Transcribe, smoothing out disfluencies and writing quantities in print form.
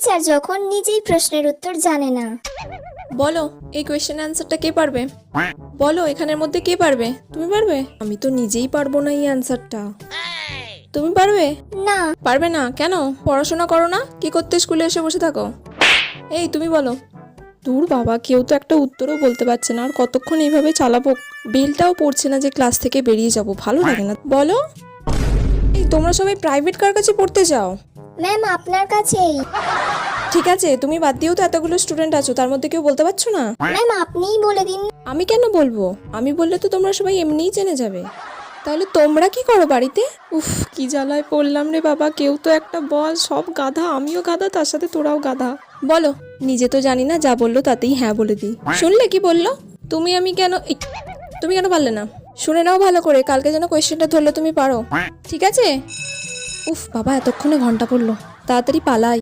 Teacher যখন নিজেই প্রশ্নের উত্তর জানে না। বলো এই কোয়েশ্চেন অ্যান্সারটা কে পারবে? বলো এখানের মধ্যে কে পারবে? তুমি পারবে? আমি তো নিজেই পারবো না এই অ্যান্সারটা। তুমি পারবে? না। পারবে না কেন? পড়াশোনা করো না? কি করতে স্কুলে এসে বসে থাকো? এই তুমি বলো। দূর বাবা, কেউ তো একটা উত্তরও বলতে পারছে না, আর কতক্ষণ এইভাবে চালাবো? বেলটাও পড়ছে না যে ক্লাস থেকে বেরিয়ে যাব, ভালো লাগে না। বলো। এই তোমরা সবাই প্রাইভেট কার কাছে পড়তে যাও? ম্যাম আপনার কাছেই। ঠিক আছে, তুমি বাদ দিয়েও তো এতগুলো স্টুডেন্ট আছো, তার মধ্যে কেউ বলতে পারছো না? ম্যাম আপনিই বলে দিন। আমি কেন বলবো? আমি বললে তো তোমরা সবাই এমনিই জেনে যাবে। তাহলে তোমরা কি করো বাড়িতে? উফ, কি জ্বালায় পড়লাম রে বাবা, কেউ তো একটা বল। সব গাধা, আমিও গাধা, তার সাথে তোরাও গাধা। বলো। নিজে তো জানি না, যা বললো তাতেই হ্যাঁ বলে দিই। শুনলে কি বললো? তুমি কেন পারলে না? শুনে নাও ভালো করে, কালকে যেন কোয়েশ্চেনটা ধরলে তুমি পারো, ঠিক আছে? উফ বাবা, এতক্ষণে ঘন্টা পড়লো, তাড়াতাড়ি পালাই।